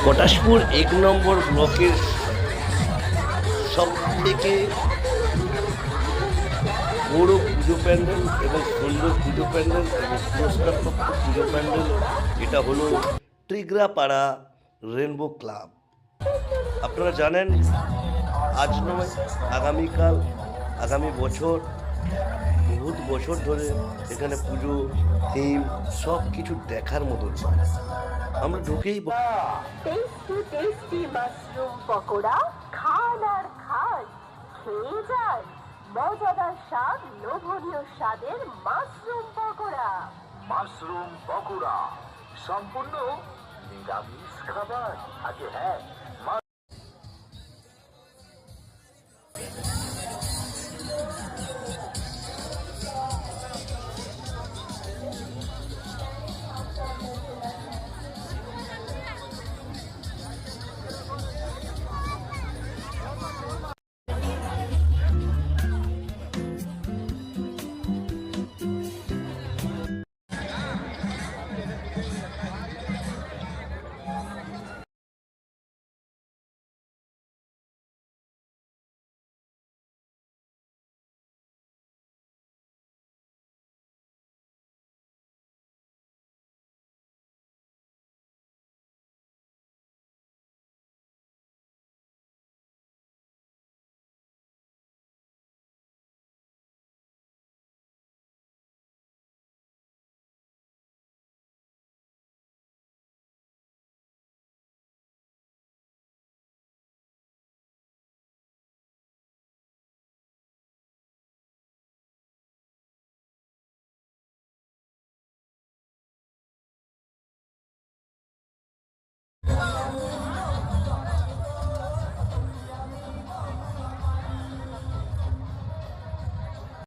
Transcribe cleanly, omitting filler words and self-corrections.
পটাশপুর 1 নম্বর ব্লকের সব থেকে বড় পুজো প্যান্ডেল এবং সুন্দর পুজো প্যান্ডেল এবং পুরস্কারপ্রাপ্ত পুজো প্যান্ডেল, এটা হলো টিগ্রাপাড়া রেনবো ক্লাব। আপনারা জানেন, আজ নয় আগামীকাল, আগামী বছর, বহুত বছর ধরে এখানে পুজো থিম সব কিছু দেখার মতো। আমরা ঢুকেই টেস্টি টেস্টি মাশরুম পকোড়া খান আর খান, খেয়ে যান মজাদার স্বাদ, লোভনীয় স্বাদের মাশরুম পকোড়া। মাশরুম পকোড়া সম্পূর্ণ নিরামিষ খাবার। আগে হ্যাঁ,